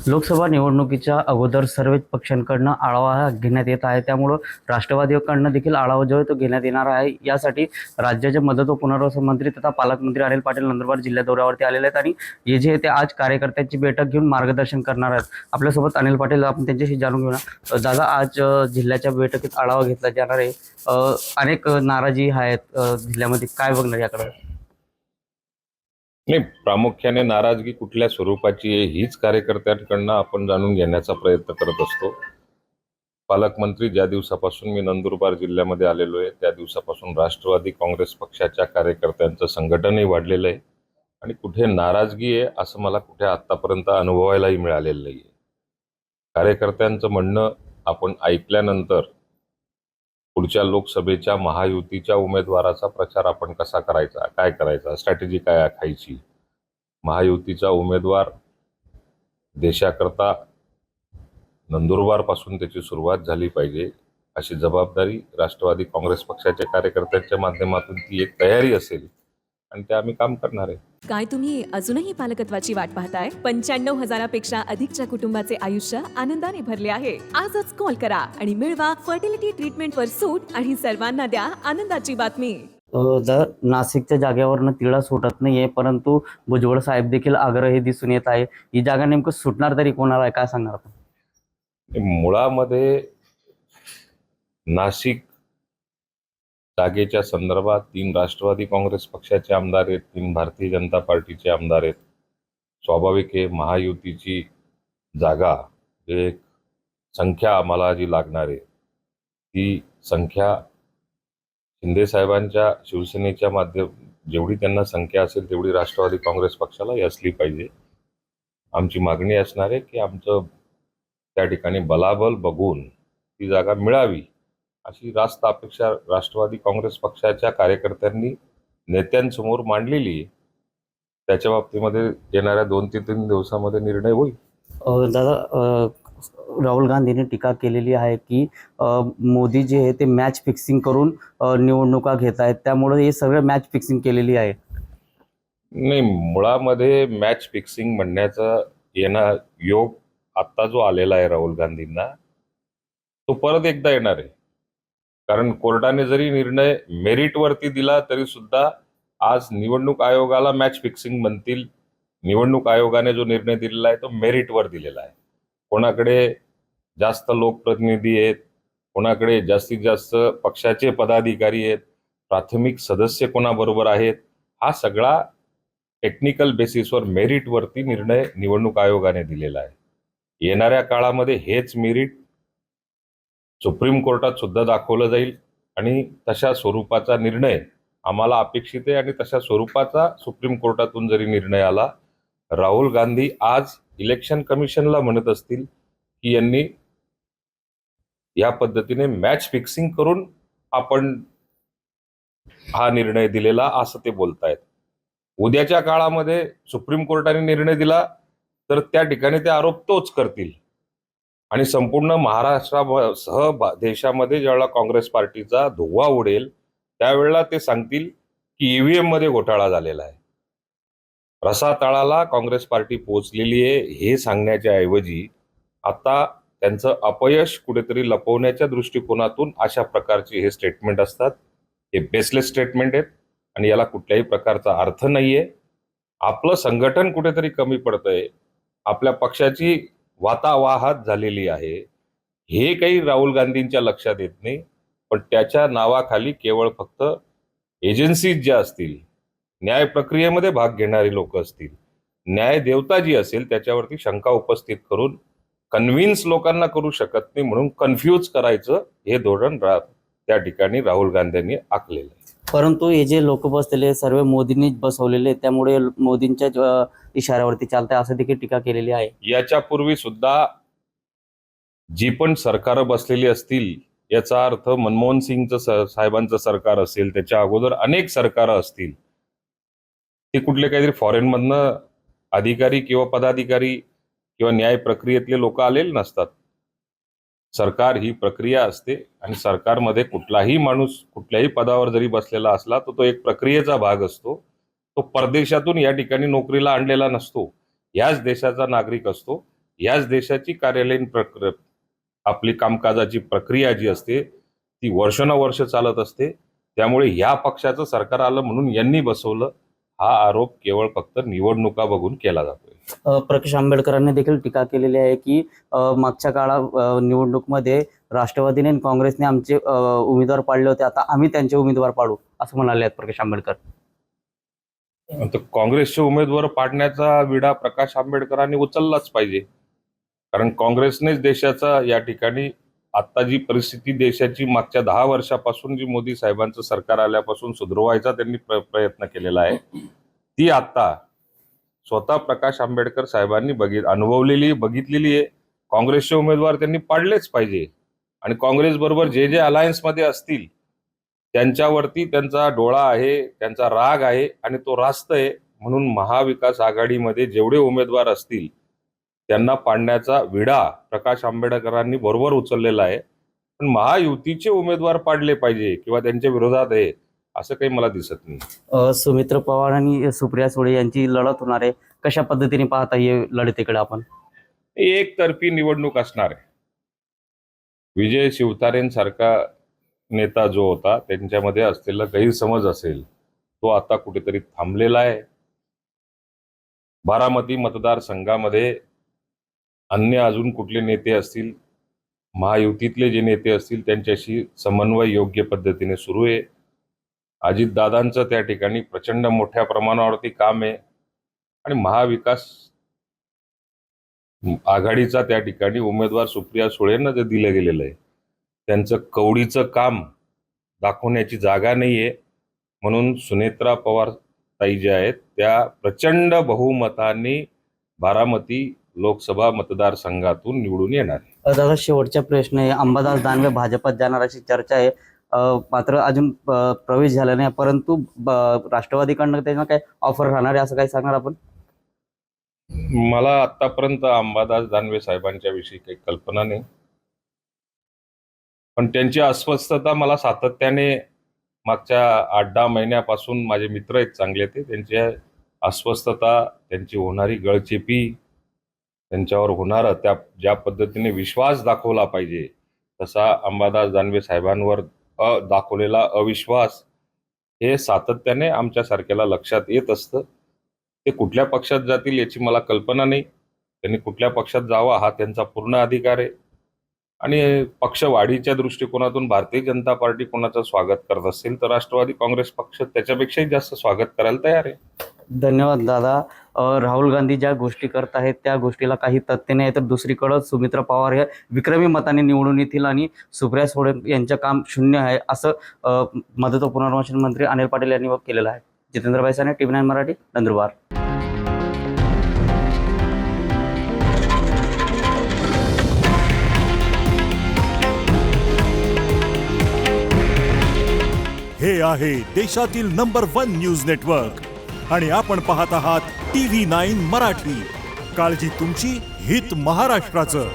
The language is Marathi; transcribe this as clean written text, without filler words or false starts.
लोकसभा निवडणुकीच्या अगोदर सर्वच पक्षांकडनं आढावा घेण्यात येत आहे. त्यामुळं राष्ट्रवादीकडनं देखील आढावा जो आहे तो घेण्यात येणार आहे. यासाठी राज्याचे मदत व पुनर्वसन मंत्री तथा पालकमंत्री अनिल पाटील नंदुरबार जिल्हा दौऱ्यावरती आलेले आहेत आणि हे जे आहे ते आज कार्यकर्त्यांची बैठक घेऊन मार्गदर्शन करणार आहेत. आपल्यासोबत अनिल पाटील, आपण त्यांच्याशी जाणून घेऊया. दादा, आज जिल्ह्याच्या बैठकीत आढावा घेतला जाणार आहे. अनेक नाराजी आहेत जिल्ह्यामध्ये, काय बघणार याकडे? नाही, प्रामुख्याने नाराजगी कुठल्या स्वरूपाची आहे हीच कार्यकर्त्यांकडनं आपण जाणून घेण्याचा प्रयत्न करत असतो. पालकमंत्री ज्या दिवसापासून मी नंदुरबार जिल्ह्यामध्ये आलेलो आहे त्या दिवसापासून राष्ट्रवादी काँग्रेस पक्षाच्या कार्यकर्त्यांचं संघटनही वाढलेलं आहे आणि कुठे नाराजगी आहे असं मला कुठे आतापर्यंत अनुभवायलाही मिळालेलं नाही आहे. कार्यकर्त्यांचं म्हणणं आपण ऐकल्यानंतर पुढच्या लोकसभेच्या महायुतीच्या उमेदवाराचा प्रचार आपण कसा करायचा, काय करायचा, स्ट्रॅटेजी काय आखायची, महायुतीचा उमेदवार देशाकरता नंदुरबारपासून त्याची सुरुवात झाली पाहिजे अशी जबाबदारी राष्ट्रवादी काँग्रेस पक्षाच्या कार्यकर्त्यांच्या माध्यमातून ती एक तयारी असेल आणि ते आम्ही काम करणार आहे. काय तुम्ही अजूनही पालकत्वाची वाट पाहताय? 95,000पेक्षा अधिकच्या कुटुंबाचे आयुष्य आनंदाने भरले आहे. आजच कॉल करा आणि मिळवा फर्टिलिटी ट्रीटमेंटवर सूट आणि सर्वांना द्या आनंदाची बातमी. जर नाशिकच्या जागेवरनं तिळा सुटत नाहीये, परंतु भुजबळ साहेब देखील आग्रही दिसून येत आहे. ही जागा नेमकं सुटणार तरी कोणाला आहे, काय सांगणार आपण? मुळामध्ये नाशिक जागेच्या संदर्भात 3 राष्ट्रवादी काँग्रेस पक्षाचे आमदार आहेत, 3 भारतीय जनता पार्टीचे आमदार आहेत. स्वाभाविक आहे महायुतीची जागा एक संख्या आम्हाला जी लागणार आहे ती संख्या शिंदे साहेबांच्या शिवसेनेच्या जेवढी त्यांना संख्या असेल तेवढी राष्ट्रवादी काँग्रेस पक्षालाही असली पाहिजे. आमची मागणी असणार आहे की आमचं त्या ठिकाणी बलाबल बघून ती जागा मिळावी अशी रास्त अपेक्षा राष्ट्रवादी काँग्रेस पक्षाच्या कार्यकर्त्यांनी नेत्यांसमोर मांडलेली आहे. त्याच्या बाबतीमध्ये येणाऱ्या 2 ते 3 दिवसामध्ये निर्णय होईल. दादा, राहुल गांधींनी टीका केलेली आहे की मोदी जे आहे ते मॅच फिक्सिंग करून निवडणुका घेत आहेत, त्यामुळे हे सगळं मॅच फिक्सिंग केलेली आहे. नाही, मुळामध्ये मॅच फिक्सिंग म्हणण्याचा येणार योग आत्ता जो आलेला आहे राहुल गांधींना तो परत एकदा येणार आहे. कारण कोर्टाने जरी निर्णय मेरिटवरती दिला तरी सुद्धा आज निवडणूक आयोगाला मॅच फिक्सिंग म्हणतील. निवडणूक आयोगाने जो निर्णय दिलेला आहे तो मेरिटवर दिलेला आहे. कोणाकडे जास्त लोकप्रतिनिधी आहेत, कोणाकडे जास्तीत जास्त पक्षाचे पदाधिकारी आहेत, प्राथमिक सदस्य कोणाबरोबर आहेत, हा सगळा टेक्निकल बेसिसवर मेरिटवरती निर्णय निवडणूक आयोगाने दिलेला आहे. येणाऱ्या काळामध्ये हेच मेरिट सुप्रीम कोर्टात सुद्धा दाखवलं जाईल आणि तशा स्वरूपाचा निर्णय आम्हाला अपेक्षित आहे. आणि तशा स्वरूपाचा सुप्रीम कोर्टातून जरी निर्णय आला, राहुल गांधी आज इलेक्शन कमिशनला म्हणत असतील की यांनी या पद्धतीने मॅच फिक्सिंग करून आपण हा निर्णय दिलेला असं ते बोलतायत. उद्याच्या काळामध्ये सुप्रीम कोर्टाने निर्णय दिला तर त्या ठिकाणी ते आरोप तोच करतील आणि संपूर्ण महाराष्ट्रासह देशामध्ये ज्यावेळेला काँग्रेस पार्टीचा धुव्वा उडेल त्यावेळेला ते सांगतील की ईव्हीएम मध्ये घोटाळा झालेला आहे. रसातळाला काँग्रेस पार्टी पोहोचलेली आहे हे सांगण्याच्या ऐवजी आता त्यांचं अपयश कुठेतरी लपवण्याच्या दृष्टिकोनातून अशा प्रकारची हे स्टेटमेंट असतात. हे बेसलेस स्टेटमेंट आहेत आणि याला कुठल्याही प्रकारचा अर्थ नाहीये. आपलं संघटन कुठेतरी कमी पडतंय, आपल्या पक्षाची वातावाहत झालेली आहे, हे काही राहुल गांधींच्या लक्षात येत नाही. पण त्याच्या नावाखाली केवळ फक्त एजन्सीज ज्या असतील, न्याय प्रक्रियेमध्ये भाग घेणारी लोक असतील, न्याय देवता जी असेल त्याच्यावरती शंका उपस्थित करून कन्व्हिन्स लोकांना करू शकत नाही म्हणून कन्फ्यूज करायचं हे धोरण त्या ठिकाणी राहुल गांधींनी आखलेलं आहे. परंतु हे जे लोक बसलेले सर्व मोदींनीच बसवलेले, त्यामुळे मोदींच्या इशाऱ्यावरती चालतंय असं देखील टीका केलेली आहे. याच्यापूर्वी सुद्धा जी पण सरकार बसलेली असतील, याचा अर्थ मनमोहन सिंगचं साहेबांचं सरकार असेल, त्याच्या अगोदर अनेक सरकार असतील, ते कुठले काहीतरी फॉरेनमधनं अधिकारी किंवा पदाधिकारी किंवा न्याय प्रक्रियेतले लोक आलेले नसतात. सरकार ही प्रक्रिया असते आणि सरकारमध्ये कुठलाही माणूस कुठल्याही पदावर जरी बसलेला असला तर तो एक प्रक्रियेचा भाग असतो. तो परदेशातून या ठिकाणी नोकरीला आणलेला नसतो, याच देशाचा नागरिक असतो. याच देशाची कार्यालयीन आपली कामकाजाची प्रक्रिया जी असते ती वर्षानुवर्ष चालत असते. त्यामुळे या पक्षाचं सरकार आलं म्हणून यांनी बसवलं, हा आरोप केवळ फक्त निवडणुका बघून केला जातोय. प्रकाश आंबेडकरांनी देखील टीका केलेली आहे की मागच्या काळात निवडणुकीमध्ये राष्ट्रवादीने आणि काँग्रेसने आमचे उमेदवार पाडले होते, आता आम्ही त्यांचे उमेदवार पाडू असं म्हणाले आहेत प्रकाश आंबेडकर. तर काँग्रेसचे उमेदवार पाडण्याचा विडा प्रकाश आंबेडकरांनी उचललाच पाहिजे. कारण काँग्रेसनेच देशाचा या ठिकाणी आता जी परिस्थिती देशाची मागच्या 10 वर्षापासून जी मोदी साहेबांचं सरकार आल्यापासून सुधारवायचा त्यांनी प्रयत्न केलेला आहे, ती आता स्वतः प्रकाश आंबेडकर साहेबांनी अनुभवलेली बघितलेली आहे. काँग्रेसचे उमेदवार त्यांनी पाडलेच पाहिजे आणि काँग्रेस बरोबर जे जे अलायन्समध्ये असतील त्यांच्यावरती त्यांचा डोळा आहे, त्यांचा राग आहे आणि तो रास्त आहे. म्हणून महाविकास आघाडीमध्ये जेवढे उमेदवार असतील त्यांना पाडण्याचा विडा प्रकाश आंबेडकरांनी बरोबर उचललेला आहे. पण महायुतीचे उमेदवार पाडले पाहिजे किंवा त्यांच्या विरोधात आहे असं काही मला दिसत नाही. सुमित्रा पवार आणि सुप्रिया सुळे यांची लढत होणार आहे, कशा पद्धतीने पाहता ये लढतीकडे आपण? एकतर्फी निवडणूक असणार आहे. विजय शिवतारेंसारखा नेता जो होता त्यांच्यामध्ये असलेला गैरसमज असेल तो आता कुठेतरी थांबलेला आहे. बारामती मतदारसंघामध्ये अन्य अजून कुठले नेते असतील, महायुतीतले जे नेते असतील त्यांच्याशी समन्वय योग्य पद्धतीने सुरू आहे. अजितदादांचं त्या ठिकाणी प्रचंड मोठ्या प्रमाणावरती काम आहे आणि महाविकास आघाडीचा त्या ठिकाणी उमेदवार सुप्रिया सुळेंना जे दिलं गेलेलं आहे त्यांचं कवडीचं काम दाखवण्याची जागा नाहीये. म्हणून सुनेत्रा पवार ताई ज्या आहेत त्या प्रचंड बहुमताने बारामती लोकसभा मतदारसंघातून निवडून येणार आहे. दादा, शेवटचा प्रश्न आहे. अंबादास दानवे भाजपात जाणार अशी चर्चा आहे, मात्र अजून प्रवेश झाला नाही, परंतु राष्ट्रवादीकडनं त्यांना काय ऑफर राहणार आहे असं काय सांगणार आपण? मला आतापर्यंत अंबादास दानवे साहेबांच्या विषयी काही कल्पना नाही, पण त्यांची अस्वस्थता मला सातत्याने मागच्या 8-10 महिन्यापासून माझे मित्र आहेत चांगले ते त्यांची अस्वस्थता, त्यांची होणारी गळचेपी, त्यांच्यावर होणारा त्या ज्या पद्धतीने विश्वास दाखवला पाहिजे तसा अंबादास दानवे साहेबांवर दाखवलेला अविश्वास हे सातत्याने आमच्यासारख्याला लक्षात येत असतं. ते कुठल्या पक्षात जातील याची मला कल्पना नाही. त्यांनी कुठल्या पक्षात जावा हा त्यांचा पूर्ण अधिकार आहे आणि पक्षवाढीच्या दृष्टिकोनातून भारतीय जनता पार्टी कोणाचं स्वागत करत असेल तर राष्ट्रवादी काँग्रेस पक्ष त्याच्यापेक्षाही जास्त स्वागत करायला तयार आहे. धन्यवाद दादा. राहुल गांधी ज्या गोष्टी करत आहेत त्या गोष्टीला काही तथ्य नाही, तर दुसरीकडं सुमित्रा पवार हे विक्रमी मताने निवडून येतील आणि सुप्रिया सुळे यांचं काम शून्य आहे असं मदत व पुनर्वसन मंत्री अनिल पाटील यांनी केलेलं आहे. जितेंद्र भाईसाने, TV9 मराठी, नंदुरबार. हे आहे देशातील नंबर 1 न्यूज नेटवर्क आणि आपण पाहत आहात TV9 मराठी. काळजी तुमची, हित महाराष्ट्राचं.